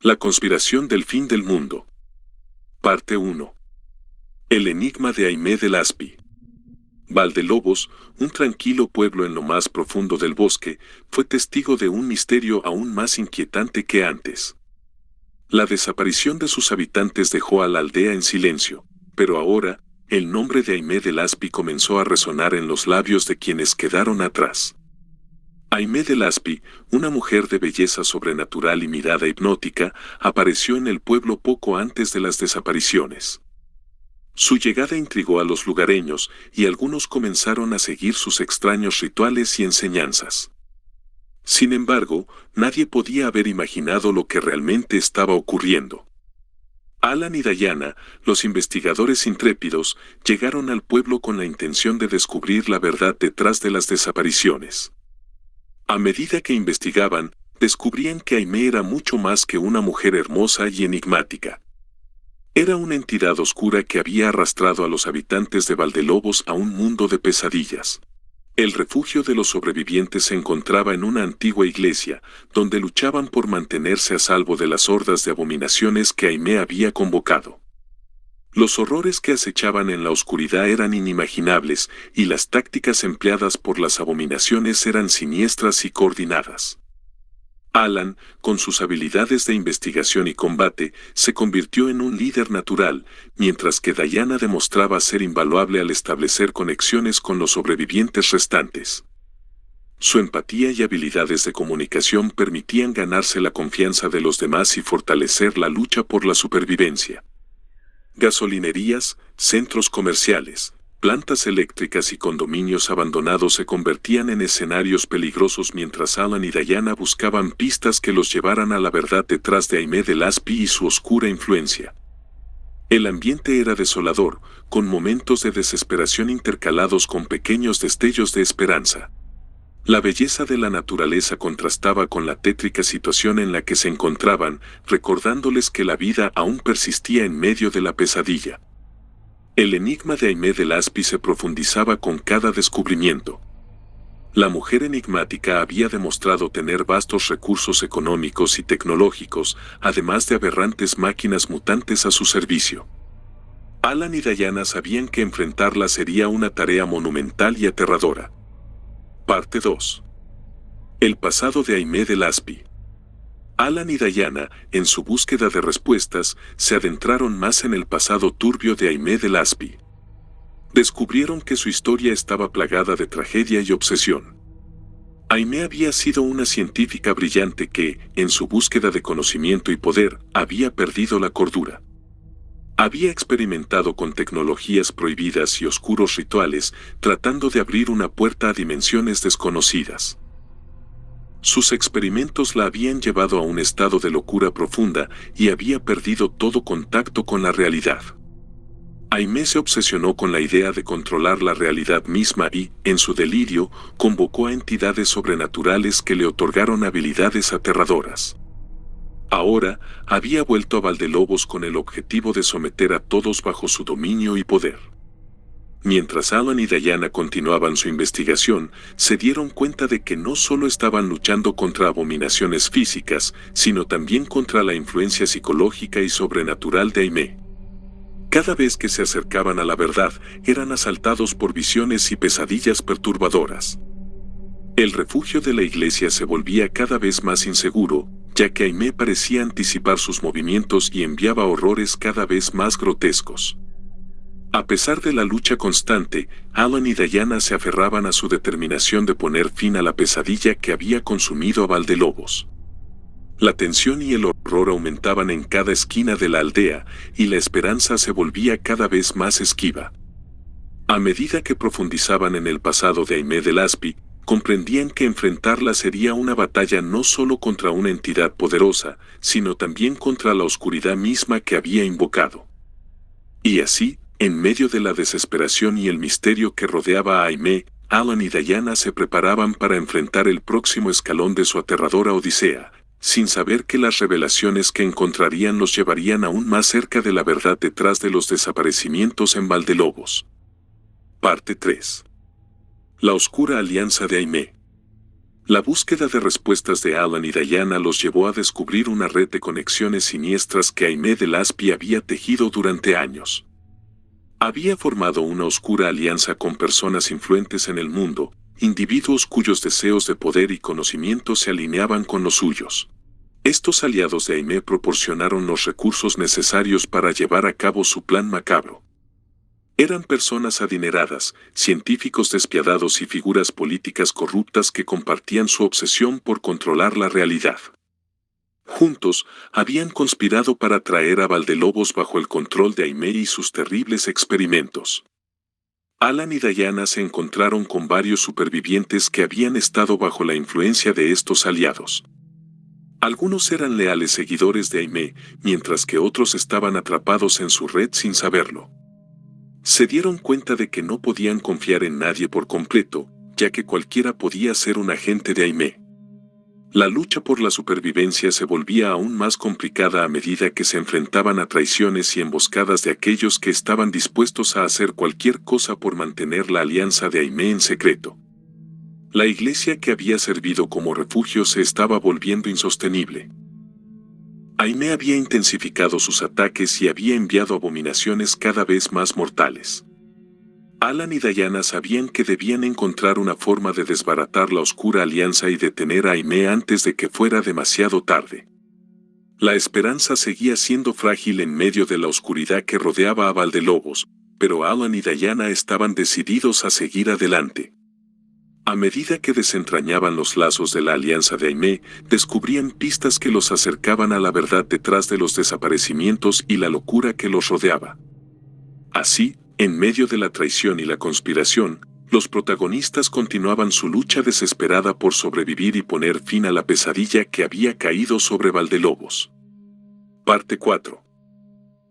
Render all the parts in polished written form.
La conspiración del fin del mundo. Parte 1. El enigma de Aimé de Laspi. Valdelobos, un tranquilo pueblo en lo más profundo del bosque, fue testigo de un misterio aún más inquietante que antes. La desaparición de sus habitantes dejó a la aldea en silencio, pero ahora, el nombre de Aimé de Laspi comenzó a resonar en los labios de quienes quedaron atrás. Aimé de Laspi, una mujer de belleza sobrenatural y mirada hipnótica, apareció en el pueblo poco antes de las desapariciones. Su llegada intrigó a los lugareños y algunos comenzaron a seguir sus extraños rituales y enseñanzas. Sin embargo, nadie podía haber imaginado lo que realmente estaba ocurriendo. Alan y Diana, los investigadores intrépidos, llegaron al pueblo con la intención de descubrir la verdad detrás de las desapariciones. A medida que investigaban, descubrían que Aimé era mucho más que una mujer hermosa y enigmática. Era una entidad oscura que había arrastrado a los habitantes de Valdelobos a un mundo de pesadillas. El refugio de los sobrevivientes se encontraba en una antigua iglesia, donde luchaban por mantenerse a salvo de las hordas de abominaciones que Aimé había convocado. Los horrores que acechaban en la oscuridad eran inimaginables, y las tácticas empleadas por las abominaciones eran siniestras y coordinadas. Alan, con sus habilidades de investigación y combate, se convirtió en un líder natural, mientras que Diana demostraba ser invaluable al establecer conexiones con los sobrevivientes restantes. Su empatía y habilidades de comunicación permitían ganarse la confianza de los demás y fortalecer la lucha por la supervivencia. Gasolinerías, centros comerciales, plantas eléctricas y condominios abandonados se convertían en escenarios peligrosos mientras Alan y Diana buscaban pistas que los llevaran a la verdad detrás de Aimé de Laspi y su oscura influencia. El ambiente era desolador, con momentos de desesperación intercalados con pequeños destellos de esperanza. La belleza de la naturaleza contrastaba con la tétrica situación en la que se encontraban, recordándoles que la vida aún persistía en medio de la pesadilla. El enigma de Aimé de Laspi se profundizaba con cada descubrimiento. La mujer enigmática había demostrado tener vastos recursos económicos y tecnológicos, además de aberrantes máquinas mutantes a su servicio. Alan y Diana sabían que enfrentarla sería una tarea monumental y aterradora. Parte 2. El pasado de Aimé de Laspi. Alan y Diana, en su búsqueda de respuestas, se adentraron más en el pasado turbio de Aimé de Laspi. Descubrieron que su historia estaba plagada de tragedia y obsesión. Aimé había sido una científica brillante que, en su búsqueda de conocimiento y poder, había perdido la cordura. Había experimentado con tecnologías prohibidas y oscuros rituales, tratando de abrir una puerta a dimensiones desconocidas. Sus experimentos la habían llevado a un estado de locura profunda y había perdido todo contacto con la realidad. Aimé se obsesionó con la idea de controlar la realidad misma y, en su delirio, convocó a entidades sobrenaturales que le otorgaron habilidades aterradoras. Ahora, había vuelto a Valdelobos con el objetivo de someter a todos bajo su dominio y poder. Mientras Alan y Diana continuaban su investigación, se dieron cuenta de que no solo estaban luchando contra abominaciones físicas, sino también contra la influencia psicológica y sobrenatural de Aimé. Cada vez que se acercaban a la verdad, eran asaltados por visiones y pesadillas perturbadoras. El refugio de la iglesia se volvía cada vez más inseguro, ya que Aimé parecía anticipar sus movimientos y enviaba horrores cada vez más grotescos. A pesar de la lucha constante, Alan y Diana se aferraban a su determinación de poner fin a la pesadilla que había consumido a Valdelobos. La tensión y el horror aumentaban en cada esquina de la aldea, y la esperanza se volvía cada vez más esquiva. A medida que profundizaban en el pasado de Aimé de Laspi, comprendían que enfrentarla sería una batalla no solo contra una entidad poderosa, sino también contra la oscuridad misma que había invocado. Y así, en medio de la desesperación y el misterio que rodeaba a Aimé, Alan y Diana se preparaban para enfrentar el próximo escalón de su aterradora odisea, sin saber que las revelaciones que encontrarían los llevarían aún más cerca de la verdad detrás de los desaparecimientos en Valdelobos. Parte 3. La oscura alianza de Aimee. La búsqueda de respuestas de Alan y Diana los llevó a descubrir una red de conexiones siniestras que Aimee de Laspi había tejido durante años. Había formado una oscura alianza con personas influentes en el mundo, individuos cuyos deseos de poder y conocimiento se alineaban con los suyos. Estos aliados de Aimee proporcionaron los recursos necesarios para llevar a cabo su plan macabro. Eran personas adineradas, científicos despiadados y figuras políticas corruptas que compartían su obsesión por controlar la realidad. Juntos, habían conspirado para traer a Valdelobos bajo el control de Aimee y sus terribles experimentos. Alan y Diana se encontraron con varios supervivientes que habían estado bajo la influencia de estos aliados. Algunos eran leales seguidores de Aimee, mientras que otros estaban atrapados en su red sin saberlo. Se dieron cuenta de que no podían confiar en nadie por completo, ya que cualquiera podía ser un agente de Aimee. La lucha por la supervivencia se volvía aún más complicada a medida que se enfrentaban a traiciones y emboscadas de aquellos que estaban dispuestos a hacer cualquier cosa por mantener la alianza de Aimee en secreto. La iglesia que había servido como refugio se estaba volviendo insostenible. Aimee había intensificado sus ataques y había enviado abominaciones cada vez más mortales. Alan y Diana sabían que debían encontrar una forma de desbaratar la oscura alianza y detener a Aimee antes de que fuera demasiado tarde. La esperanza seguía siendo frágil en medio de la oscuridad que rodeaba a Valdelobos, pero Alan y Diana estaban decididos a seguir adelante. A medida que desentrañaban los lazos de la alianza de Aimee, descubrían pistas que los acercaban a la verdad detrás de los desaparecimientos y la locura que los rodeaba. Así, en medio de la traición y la conspiración, los protagonistas continuaban su lucha desesperada por sobrevivir y poner fin a la pesadilla que había caído sobre Valdelobos. Parte 4.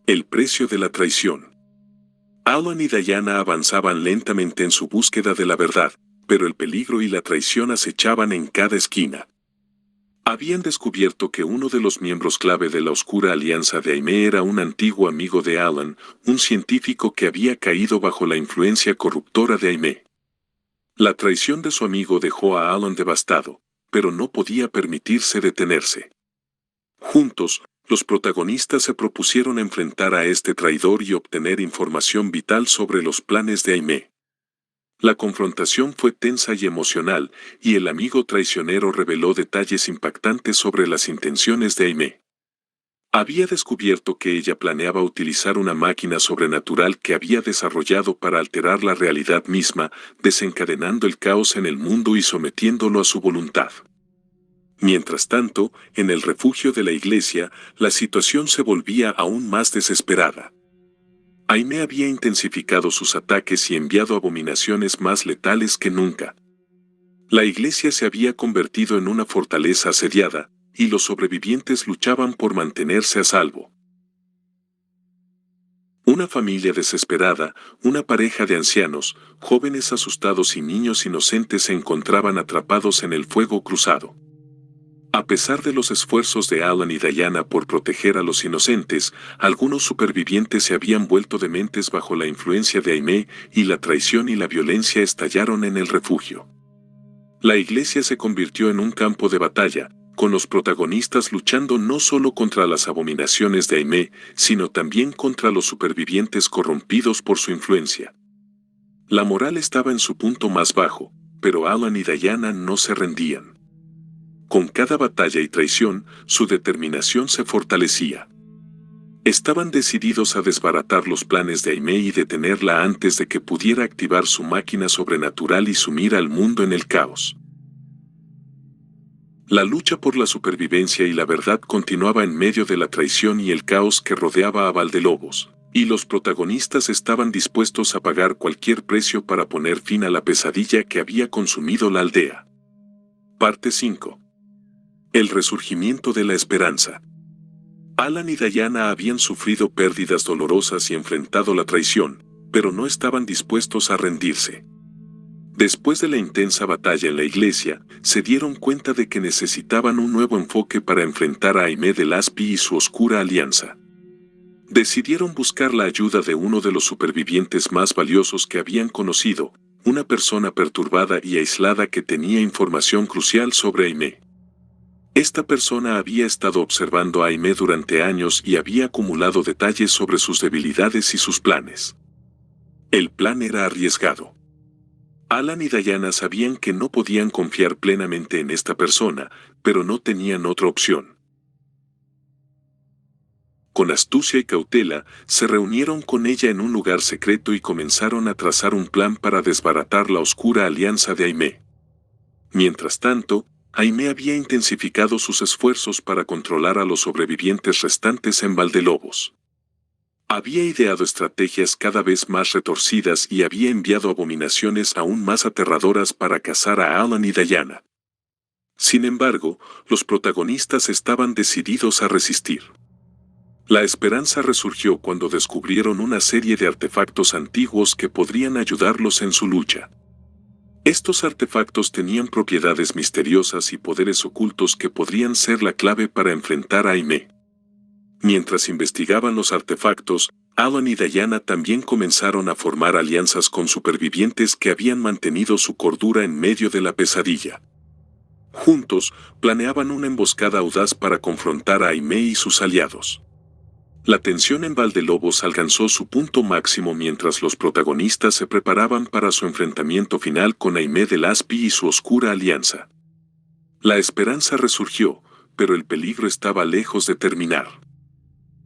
El precio de la traición. Alan y Diana avanzaban lentamente en su búsqueda de la verdad, pero el peligro y la traición acechaban en cada esquina. Habían descubierto que uno de los miembros clave de la oscura alianza de Aimee era un antiguo amigo de Alan, un científico que había caído bajo la influencia corruptora de Aimee. La traición de su amigo dejó a Alan devastado, pero no podía permitirse detenerse. Juntos, los protagonistas se propusieron enfrentar a este traidor y obtener información vital sobre los planes de Aimee. La confrontación fue tensa y emocional, y el amigo traicionero reveló detalles impactantes sobre las intenciones de Aimee. Había descubierto que ella planeaba utilizar una máquina sobrenatural que había desarrollado para alterar la realidad misma, desencadenando el caos en el mundo y sometiéndolo a su voluntad. Mientras tanto, en el refugio de la iglesia, la situación se volvía aún más desesperada. Aimee había intensificado sus ataques y enviado abominaciones más letales que nunca. La iglesia se había convertido en una fortaleza asediada, y los sobrevivientes luchaban por mantenerse a salvo. Una familia desesperada, una pareja de ancianos, jóvenes asustados y niños inocentes se encontraban atrapados en el fuego cruzado. A pesar de los esfuerzos de Alan y Diana por proteger a los inocentes, algunos supervivientes se habían vuelto dementes bajo la influencia de Aimee, y la traición y la violencia estallaron en el refugio. La iglesia se convirtió en un campo de batalla, con los protagonistas luchando no solo contra las abominaciones de Aimee, sino también contra los supervivientes corrompidos por su influencia. La moral estaba en su punto más bajo, pero Alan y Diana no se rendían. Con cada batalla y traición, su determinación se fortalecía. Estaban decididos a desbaratar los planes de Aimee y detenerla antes de que pudiera activar su máquina sobrenatural y sumir al mundo en el caos. La lucha por la supervivencia y la verdad continuaba en medio de la traición y el caos que rodeaba a Valdelobos, y los protagonistas estaban dispuestos a pagar cualquier precio para poner fin a la pesadilla que había consumido la aldea. Parte 5. El resurgimiento de la esperanza. Alan y Diana habían sufrido pérdidas dolorosas y enfrentado la traición, pero no estaban dispuestos a rendirse. Después de la intensa batalla en la iglesia, se dieron cuenta de que necesitaban un nuevo enfoque para enfrentar a Aimee de Laspi y su oscura alianza. Decidieron buscar la ayuda de uno de los supervivientes más valiosos que habían conocido, una persona perturbada y aislada que tenía información crucial sobre Aimee. Esta persona había estado observando a Aimee durante años y había acumulado detalles sobre sus debilidades y sus planes. El plan era arriesgado. Alan y Diana sabían que no podían confiar plenamente en esta persona, pero no tenían otra opción. Con astucia y cautela, se reunieron con ella en un lugar secreto y comenzaron a trazar un plan para desbaratar la oscura alianza de Aimee. Mientras tanto, Aimee había intensificado sus esfuerzos para controlar a los sobrevivientes restantes en Valdelobos. Había ideado estrategias cada vez más retorcidas y había enviado abominaciones aún más aterradoras para cazar a Alan y Diana. Sin embargo, los protagonistas estaban decididos a resistir. La esperanza resurgió cuando descubrieron una serie de artefactos antiguos que podrían ayudarlos en su lucha. Estos artefactos tenían propiedades misteriosas y poderes ocultos que podrían ser la clave para enfrentar a Aimee. Mientras investigaban los artefactos, Alan y Diana también comenzaron a formar alianzas con supervivientes que habían mantenido su cordura en medio de la pesadilla. Juntos, planeaban una emboscada audaz para confrontar a Aimee y sus aliados. La tensión en Valdelobos alcanzó su punto máximo mientras los protagonistas se preparaban para su enfrentamiento final con Aimee de Laspi y su oscura alianza. La esperanza resurgió, pero el peligro estaba lejos de terminar.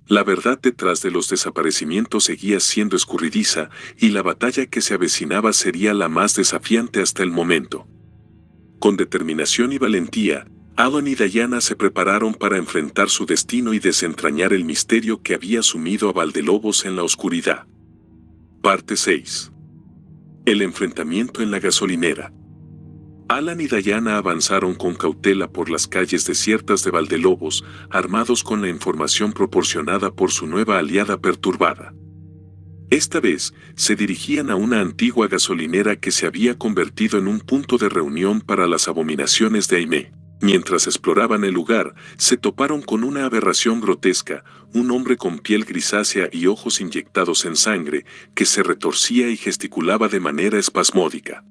La verdad detrás de los desaparecimientos seguía siendo escurridiza, y la batalla que se avecinaba sería la más desafiante hasta el momento. Con determinación y valentía, Alan y Diana se prepararon para enfrentar su destino y desentrañar el misterio que había sumido a Valdelobos en la oscuridad. Parte 6. El enfrentamiento en la gasolinera. Alan y Diana avanzaron con cautela por las calles desiertas de Valdelobos, armados con la información proporcionada por su nueva aliada perturbada. Esta vez, se dirigían a una antigua gasolinera que se había convertido en un punto de reunión para las abominaciones de Aimee. Mientras exploraban el lugar, se toparon con una aberración grotesca, un hombre con piel grisácea y ojos inyectados en sangre, que se retorcía y gesticulaba de manera espasmódica.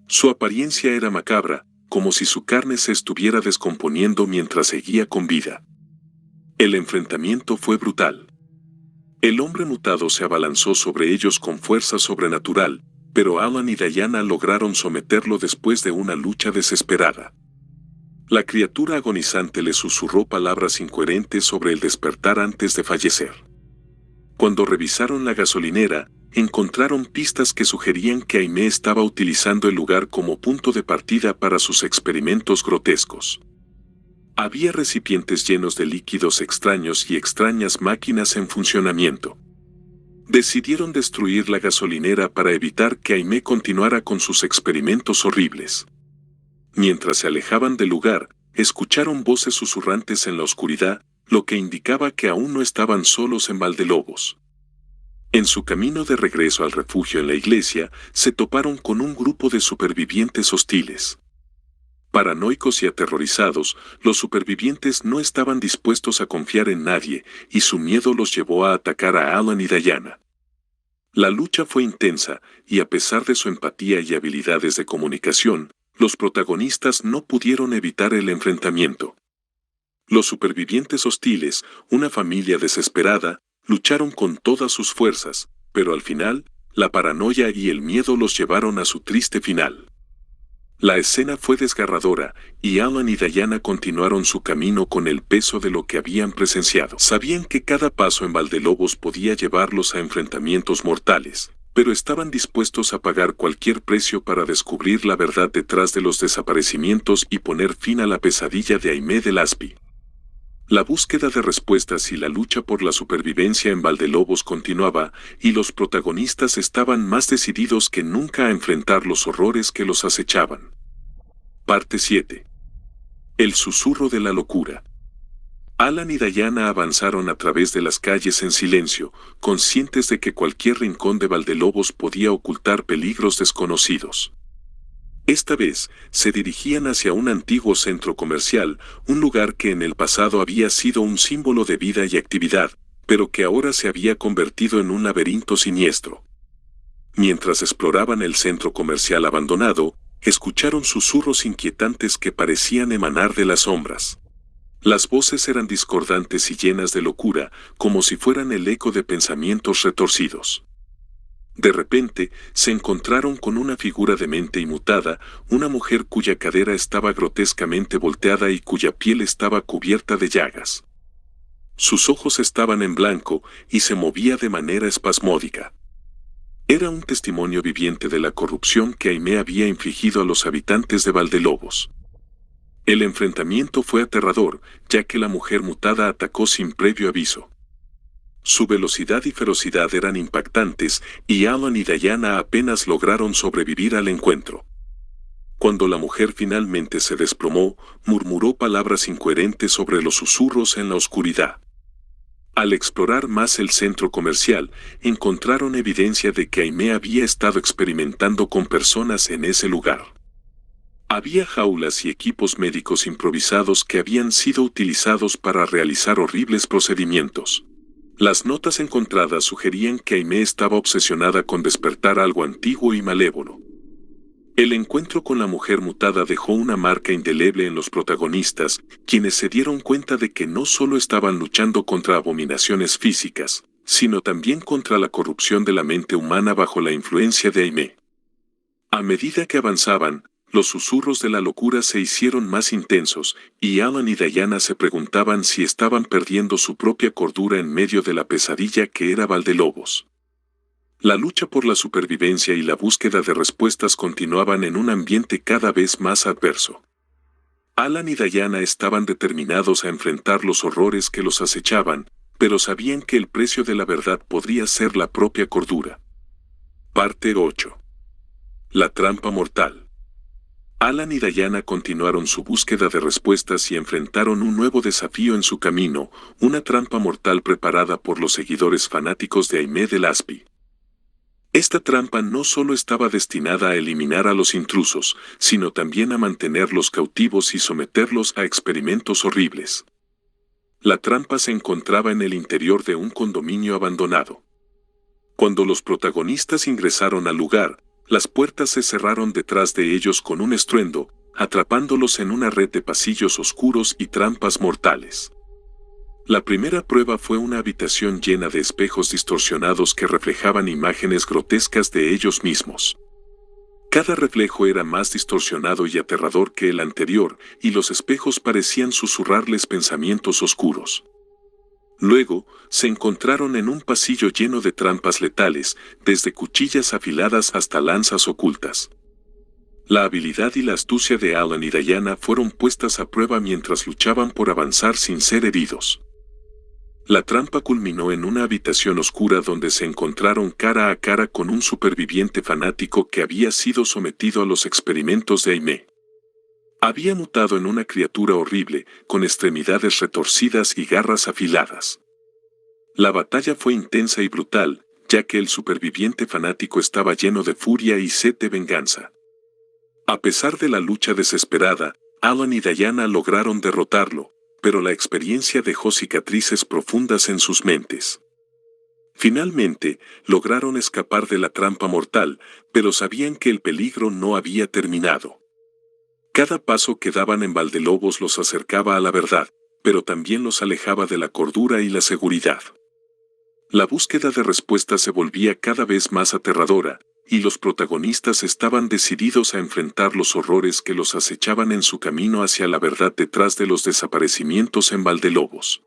Su apariencia era macabra, como si su carne se estuviera descomponiendo mientras seguía con vida. El enfrentamiento fue brutal. El hombre mutado se abalanzó sobre ellos con fuerza sobrenatural, pero Alan y Diana lograron someterlo después de una lucha desesperada. La criatura agonizante le susurró palabras incoherentes sobre el despertar antes de fallecer. Cuando revisaron la gasolinera, encontraron pistas que sugerían que Aimee estaba utilizando el lugar como punto de partida para sus experimentos grotescos. Había recipientes llenos de líquidos extraños y extrañas máquinas en funcionamiento. Decidieron destruir la gasolinera para evitar que Aimee continuara con sus experimentos horribles. Mientras se alejaban del lugar, escucharon voces susurrantes en la oscuridad, lo que indicaba que aún no estaban solos en Valdelobos. En su camino de regreso al refugio en la iglesia, se toparon con un grupo de supervivientes hostiles. Paranoicos y aterrorizados, los supervivientes no estaban dispuestos a confiar en nadie, y su miedo los llevó a atacar a Alan y Diana. La lucha fue intensa, y a pesar de su empatía y habilidades de comunicación, los protagonistas no pudieron evitar el enfrentamiento. Los supervivientes hostiles, una familia desesperada, lucharon con todas sus fuerzas, pero al final, la paranoia y el miedo los llevaron a su triste final. La escena fue desgarradora, y Alan y Diana continuaron su camino con el peso de lo que habían presenciado. Sabían que cada paso en Valdelobos podía llevarlos a enfrentamientos mortales, pero estaban dispuestos a pagar cualquier precio para descubrir la verdad detrás de los desaparecimientos y poner fin a la pesadilla de Aimee de Laspi. La búsqueda de respuestas y la lucha por la supervivencia en Valdelobos continuaba, y los protagonistas estaban más decididos que nunca a enfrentar los horrores que los acechaban. Parte 7. El susurro de la locura. Alan y Diana avanzaron a través de las calles en silencio, conscientes de que cualquier rincón de Valdelobos podía ocultar peligros desconocidos. Esta vez, se dirigían hacia un antiguo centro comercial, un lugar que en el pasado había sido un símbolo de vida y actividad, pero que ahora se había convertido en un laberinto siniestro. Mientras exploraban el centro comercial abandonado, escucharon susurros inquietantes que parecían emanar de las sombras. Las voces eran discordantes y llenas de locura, como si fueran el eco de pensamientos retorcidos. De repente, se encontraron con una figura demente y mutada, una mujer cuya cadera estaba grotescamente volteada y cuya piel estaba cubierta de llagas. Sus ojos estaban en blanco y se movía de manera espasmódica. Era un testimonio viviente de la corrupción que Aimee había infligido a los habitantes de Valdelobos. El enfrentamiento fue aterrador, ya que la mujer mutada atacó sin previo aviso. Su velocidad y ferocidad eran impactantes, y Alan y Diana apenas lograron sobrevivir al encuentro. Cuando la mujer finalmente se desplomó, murmuró palabras incoherentes sobre los susurros en la oscuridad. Al explorar más el centro comercial, encontraron evidencia de que Aimee había estado experimentando con personas en ese lugar. Había jaulas y equipos médicos improvisados que habían sido utilizados para realizar horribles procedimientos. Las notas encontradas sugerían que Aimee estaba obsesionada con despertar algo antiguo y malévolo. El encuentro con la mujer mutada dejó una marca indeleble en los protagonistas, quienes se dieron cuenta de que no solo estaban luchando contra abominaciones físicas, sino también contra la corrupción de la mente humana bajo la influencia de Aimee. A medida que avanzaban, los susurros de la locura se hicieron más intensos, y Alan y Diana se preguntaban si estaban perdiendo su propia cordura en medio de la pesadilla que era Valdelobos. La lucha por la supervivencia y la búsqueda de respuestas continuaban en un ambiente cada vez más adverso. Alan y Diana estaban determinados a enfrentar los horrores que los acechaban, pero sabían que el precio de la verdad podría ser la propia cordura. Parte 8. La trampa mortal. Alan y Diana continuaron su búsqueda de respuestas y enfrentaron un nuevo desafío en su camino, una trampa mortal preparada por los seguidores fanáticos de Aimee del Aspi. Esta trampa no solo estaba destinada a eliminar a los intrusos, sino también a mantenerlos cautivos y someterlos a experimentos horribles. La trampa se encontraba en el interior de un condominio abandonado. Cuando los protagonistas ingresaron al lugar, las puertas se cerraron detrás de ellos con un estruendo, atrapándolos en una red de pasillos oscuros y trampas mortales. La primera prueba fue una habitación llena de espejos distorsionados que reflejaban imágenes grotescas de ellos mismos. Cada reflejo era más distorsionado y aterrador que el anterior, y los espejos parecían susurrarles pensamientos oscuros. Luego, se encontraron en un pasillo lleno de trampas letales, desde cuchillas afiladas hasta lanzas ocultas. La habilidad y la astucia de Alan y Diana fueron puestas a prueba mientras luchaban por avanzar sin ser heridos. La trampa culminó en una habitación oscura donde se encontraron cara a cara con un superviviente fanático que había sido sometido a los experimentos de Aimee. Había mutado en una criatura horrible, con extremidades retorcidas y garras afiladas. La batalla fue intensa y brutal, ya que el superviviente fanático estaba lleno de furia y sed de venganza. A pesar de la lucha desesperada, Alan y Diana lograron derrotarlo, pero la experiencia dejó cicatrices profundas en sus mentes. Finalmente, lograron escapar de la trampa mortal, pero sabían que el peligro no había terminado. Cada paso que daban en Valdelobos los acercaba a la verdad, pero también los alejaba de la cordura y la seguridad. La búsqueda de respuestas se volvía cada vez más aterradora, y los protagonistas estaban decididos a enfrentar los horrores que los acechaban en su camino hacia la verdad detrás de los desaparecimientos en Valdelobos.